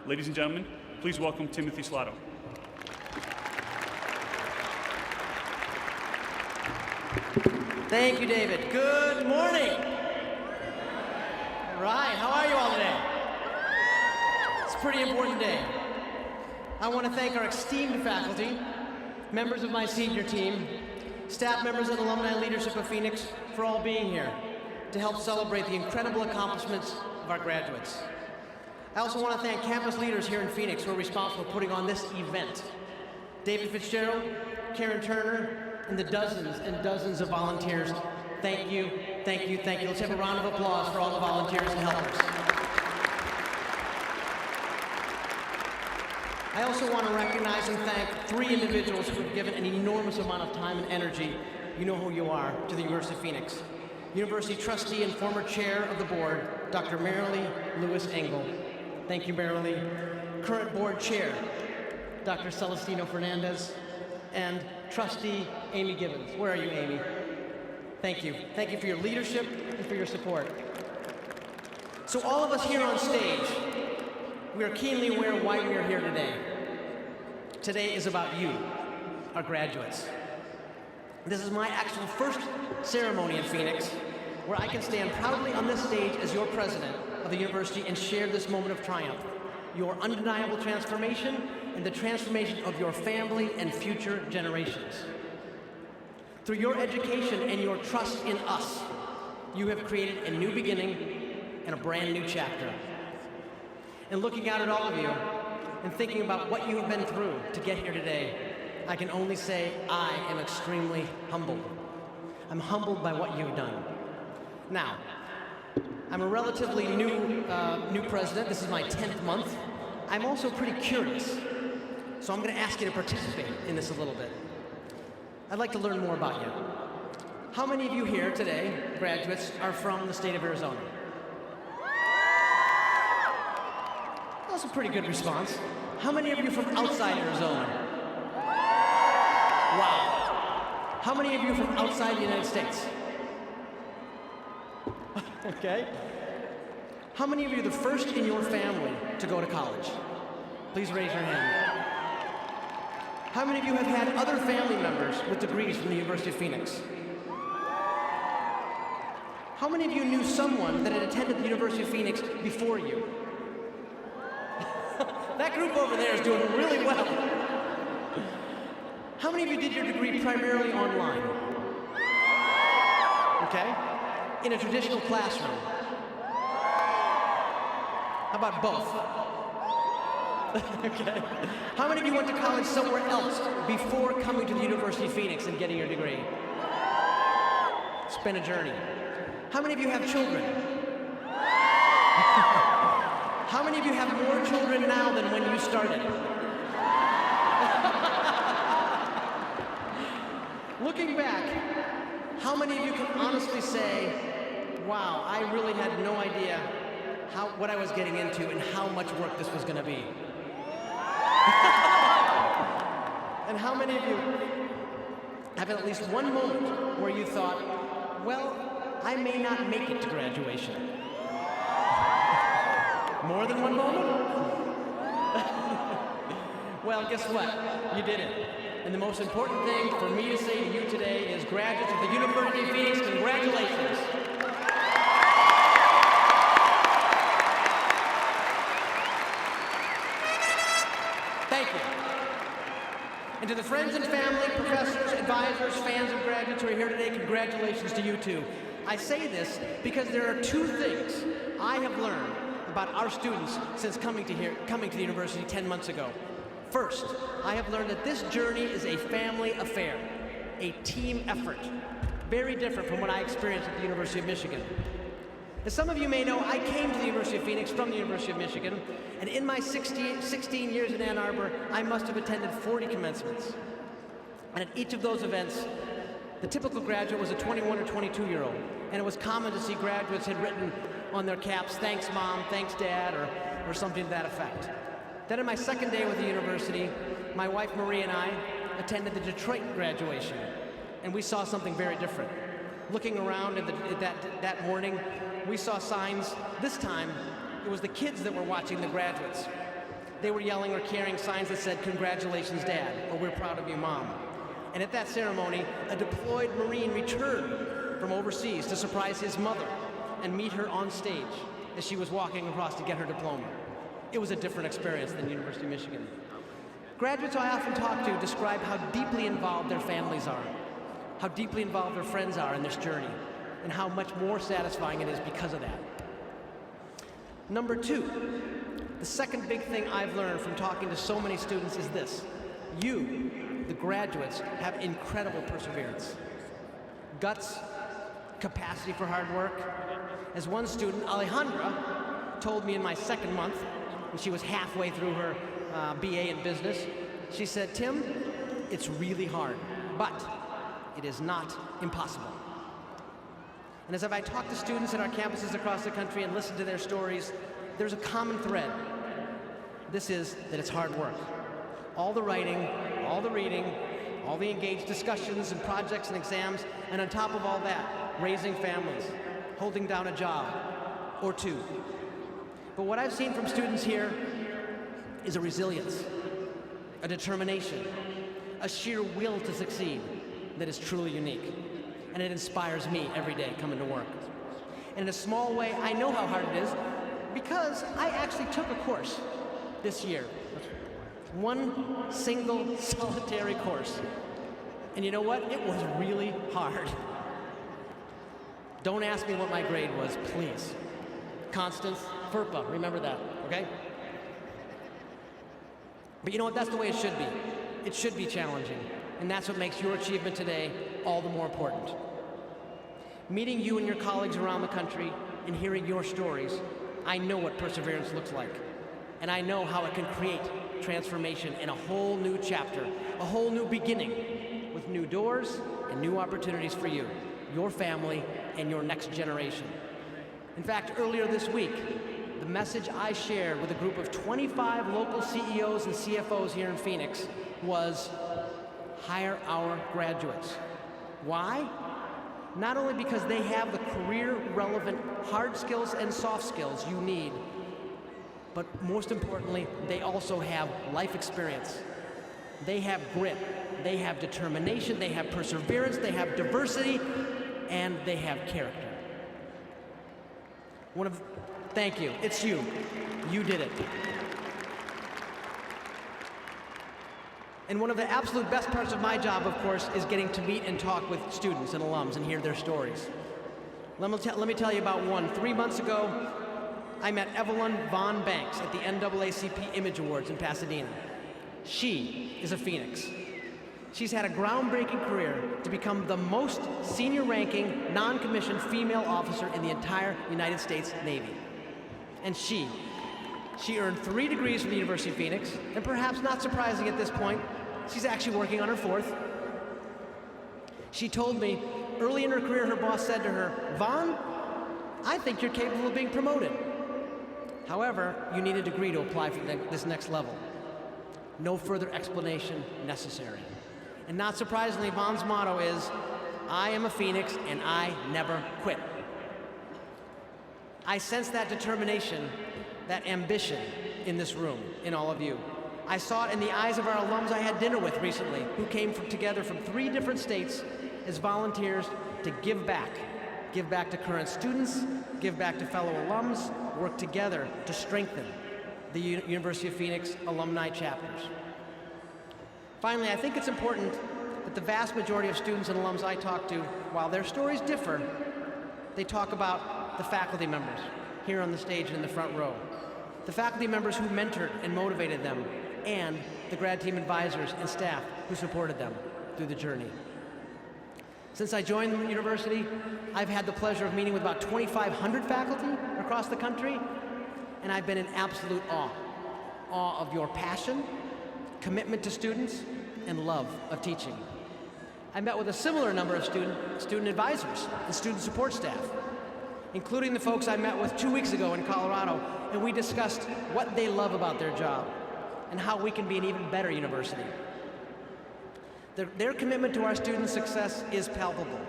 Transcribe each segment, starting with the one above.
Ladies and gentlemen, please welcome Timothy Slottow. Thank you, David. Good morning. All right, how are you all today? It's a pretty important day. I want to thank our esteemed faculty, members of my senior team, staff members and alumni leadership of Phoenix for all being here to help celebrate the incredible accomplishments of our graduates. I also want to thank campus leaders here in Phoenix who are responsible for putting on this event. David Fitzgerald, Karen Turner, and the dozens and dozens of volunteers. Thank you, thank you, thank you. Let's have a round of applause for all the volunteers and helpers. I also want to recognize and thank 3 individuals who have given an enormous amount of time and energy, you know who you are, to the University of Phoenix. University trustee and former chair of the board, Dr. Marilee Lewis Engel. Thank you, Marilee. Current board chair, Dr. Celestino Fernandez, and trustee Amy Gibbons. Where are you, Amy? Thank you. Thank you for your leadership and for your support. So all of us here on stage, we are keenly aware of why we are here today. Today is about you, our graduates. This is my actual first ceremony in Phoenix, where I can stand proudly on this stage as your president of the university and share this moment of triumph, your undeniable transformation and the transformation of your family and future generations. Through your education and your trust in us, you have created a new beginning and a brand new chapter. And looking out at all of you and thinking about what you have been through to get here today, I can only say I am extremely humbled. I'm humbled by what you've done. Now, I'm a relatively new president. This is my 10th month. I'm also pretty curious, so I'm going to ask you to participate in this a little bit. I'd like to learn more about you. How many of you here today, graduates, are from the state of Arizona? That's a pretty good response. How many of you from outside Arizona? Wow. How many of you from outside the United States? Okay. How many of you are the first in your family to go to college? Please raise your hand. How many of you have had other family members with degrees from the University of Phoenix? How many of you knew someone that had attended the University of Phoenix before you? That group over there is doing really well. How many of you did your degree primarily online? Okay. In a traditional classroom? How about both? Okay. How many of you went to college somewhere else before coming to the University of Phoenix and getting your degree? It's been a journey. How many of you have children? How many of you have more children now than when you started? Looking back, how many of you can honestly say, wow, I really had no idea what I was getting into and how much work this was going to be? And how many of you have at least one moment where you thought, well, I may not make it to graduation? More than one moment? Well, guess what? You did it. And the most important thing for me to say to you today is, graduates of the University of Phoenix, congratulations. Thank you. And to the friends and family, professors, advisors, fans of graduates who are here today, congratulations to you too. I say this because there are 2 things I have learned about our students since coming to the university 10 months ago. First, I have learned that this journey is a family affair, a team effort, very different from what I experienced at the University of Michigan. As some of you may know, I came to the University of Phoenix from the University of Michigan, and in my 16 years in Ann Arbor, I must have attended 40 commencements. And at each of those events, the typical graduate was a 21 or 22-year-old, and it was common to see graduates had written on their caps, "Thanks, Mom," "Thanks, Dad," or something to that effect. Then on my second day with the university, my wife Marie and I attended the Detroit graduation, and we saw something very different. Looking around that morning, we saw signs. This time, it was the kids that were watching the graduates. They were yelling or carrying signs that said, "Congratulations, Dad," or "We're proud of you, Mom." And at that ceremony, a deployed Marine returned from overseas to surprise his mother and meet her on stage as she was walking across to get her diploma. It was a different experience than University of Michigan. Graduates I often talk to describe how deeply involved their families are, how deeply involved their friends are in this journey, and how much more satisfying it is because of that. Number two, the second big thing I've learned from talking to so many students is this: you, the graduates, have incredible perseverance, guts, capacity for hard work. As one student, Alejandra, told me in my second month, when she was halfway through her BA in business, she said, "Tim, it's really hard, but it is not impossible." And as I talk to students at our campuses across the country and listen to their stories, there's a common thread. This is that it's hard work. All the writing, all the reading, all the engaged discussions and projects and exams, and on top of all that, raising families, holding down a job or two. But what I've seen from students here is a resilience, a determination, a sheer will to succeed that is truly unique. And it inspires me every day coming to work. And in a small way, I know how hard it is because I actually took a course this year. One single solitary course. And you know what? It was really hard. Don't ask me what my grade was, please. Constance, FERPA, remember that, okay? But you know what? That's the way it should be. It should be challenging. And that's what makes your achievement today all the more important. Meeting you and your colleagues around the country and hearing your stories, I know what perseverance looks like. And I know how it can create transformation in a whole new chapter, a whole new beginning, with new doors and new opportunities for you, your family, and your next generation. In fact, earlier this week, the message I shared with a group of 25 local CEOs and CFOs here in Phoenix was, hire our graduates. Why? Not only because they have the career-relevant hard skills and soft skills you need, but most importantly, they also have life experience. They have grit, they have determination, they have perseverance, they have diversity, and they have character. Thank you, it's you. You did it. And one of the absolute best parts of my job, of course, is getting to meet and talk with students and alums and hear their stories. Let me tell you about one. 3 months ago, I met Evelyn Von Banks at the NAACP Image Awards in Pasadena. She is a Phoenix. She's had a groundbreaking career to become the most senior-ranking, non-commissioned female officer in the entire United States Navy. And she earned 3 degrees from the University of Phoenix, and perhaps not surprising at this point, she's actually working on her 4th. She told me early in her career, her boss said to her, "Vaughn, I think you're capable of being promoted. However, you need a degree to apply for this next level." No further explanation necessary. And not surprisingly, Vaughn's motto is, "I am a Phoenix and I never quit." I sense that determination, that ambition in this room, in all of you. I saw it in the eyes of our alums I had dinner with recently, who came together from 3 different states as volunteers to give back. Give back to current students, give back to fellow alums, work together to strengthen the University of Phoenix alumni chapters. Finally, I think it's important that the vast majority of students and alums I talk to, while their stories differ, they talk about the faculty members here on the stage and in the front row. The faculty members who mentored and motivated them, and the grad team advisors and staff who supported them through the journey. Since I joined the university, I've had the pleasure of meeting with about 2,500 faculty across the country, and I've been in absolute awe. Awe of your passion, commitment to students, and love of teaching. I met with a similar number of student advisors and student support staff, including the folks I met with 2 weeks ago in Colorado, and we discussed what they love about their job and how we can be an even better university. Their commitment to our students' success is palpable.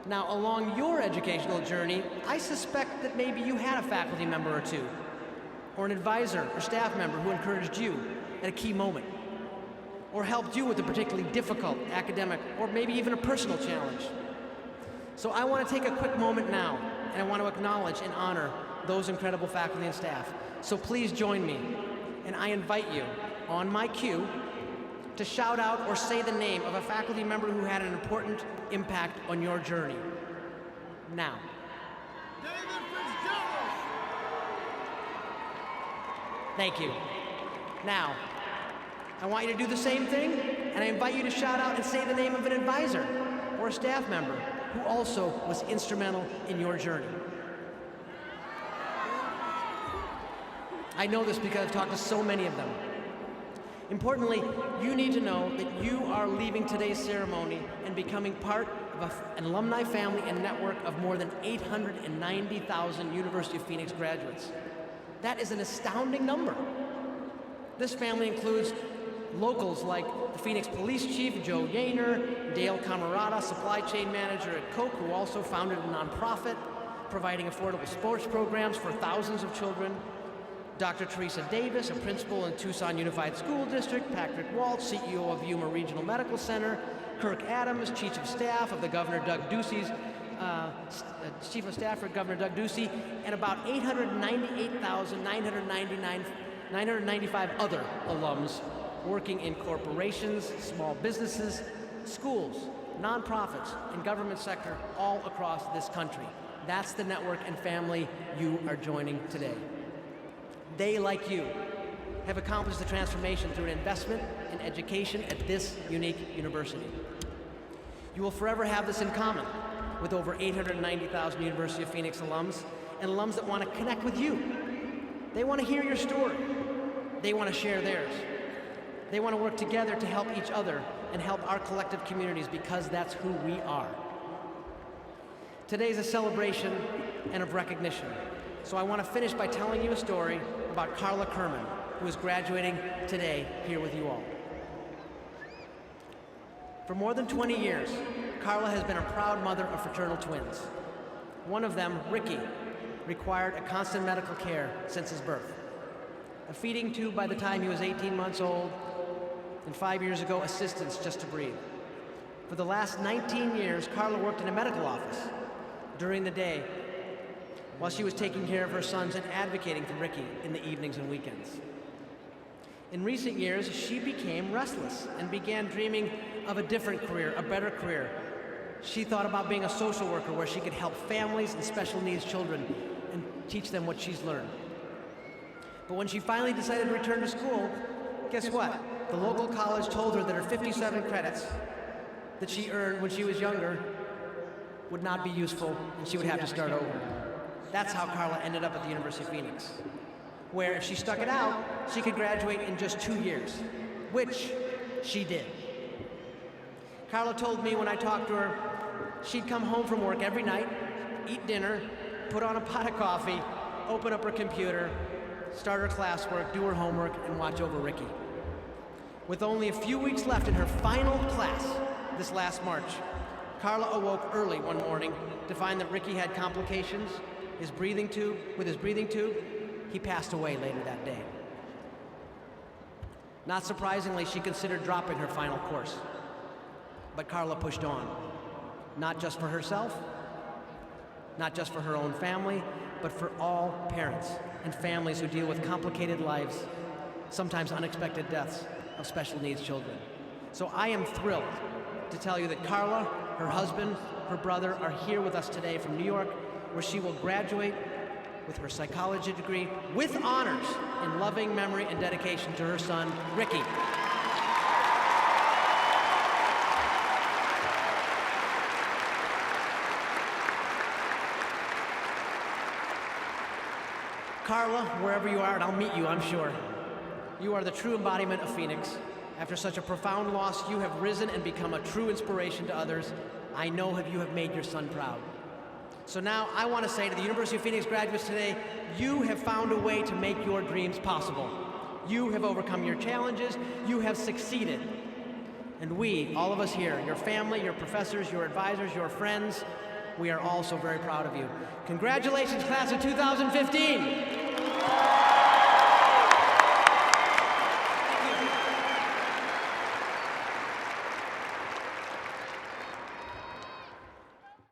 Now, along your educational journey, I suspect that maybe you had a faculty member or two or an advisor or staff member who encouraged you at a key moment, or helped you with a particularly difficult academic or maybe even a personal challenge. So I want to take a quick moment now, and I want to acknowledge and honor those incredible faculty and staff. So please join me, and I invite you, on my cue, to shout out or say the name of a faculty member who had an important impact on your journey. Now. Thank you. Now, I want you to do the same thing, and I invite you to shout out and say the name of an advisor or a staff member who also was instrumental in your journey. I know this because I've talked to so many of them. Importantly, you need to know that you are leaving today's ceremony and becoming part of an alumni family and network of more than 890,000 University of Phoenix graduates. That is an astounding number. This family includes locals like the Phoenix Police Chief, Joe Yainer, Dale Camarada, supply chain manager at Coke, who also founded a nonprofit providing affordable sports programs for thousands of children, Dr. Teresa Davis, a principal in Tucson Unified School District, Patrick Waltz, CEO of Yuma Regional Medical Center, Kirk Adams, Chief of Staff of the Governor Doug Ducey's Chief of Staff for Governor Doug Ducey, and about 898,995 other alums working in corporations, small businesses, schools, nonprofits, and government sector all across this country. That's the network and family you are joining today. They, like you, have accomplished the transformation through an investment in education at this unique university. You will forever have this in common with over 890,000 University of Phoenix alums and alums that want to connect with you. They want to hear your story. They want to share theirs. They want to work together to help each other and help our collective communities because that's who we are. Today is a celebration and of recognition. So I want to finish by telling you a story about Carla Kerman, who is graduating today here with you all. For more than 20 years, Carla has been a proud mother of fraternal twins. One of them, Ricky, required a constant medical care since his birth. A feeding tube by the time he was 18 months old, and 5 years ago, assistance just to breathe. For the last 19 years, Carla worked in a medical office during the day while she was taking care of her sons and advocating for Ricky in the evenings and weekends. In recent years, she became restless and began dreaming of a different career, a better career. She thought about being a social worker where she could help families and special needs children and teach them what she's learned. But when she finally decided to return to school, guess what? The local college told her that her 57 credits that she earned when she was younger would not be useful and she would have to start over. That's how Carla ended up at the University of Phoenix, where if she stuck it out, she could graduate in just 2 years, which she did. Carla told me when I talked to her, she'd come home from work every night, eat dinner, put on a pot of coffee, open up her computer, start her classwork, do her homework, and watch over Ricky. With only a few weeks left in her final class this last March, Carla awoke early one morning to find that Ricky had complications. With his breathing tube, he passed away later that day. Not surprisingly, she considered dropping her final course. But Carla pushed on, not just for herself, not just for her own family, but for all parents and families who deal with complicated lives, sometimes unexpected deaths of special needs children. So I am thrilled to tell you that Carla, her husband, her brother are here with us today from New York, where she will graduate with her psychology degree with honors in loving memory and dedication to her son, Ricky. Carla, wherever you are, and I'll meet you, I'm sure. You are the true embodiment of Phoenix. After such a profound loss, you have risen and become a true inspiration to others. I know you have made your son proud. So now I want to say to the University of Phoenix graduates today, you have found a way to make your dreams possible. You have overcome your challenges. You have succeeded. And we, all of us here, your family, your professors, your advisors, your friends, we are all so very proud of you. Congratulations, class of 2015.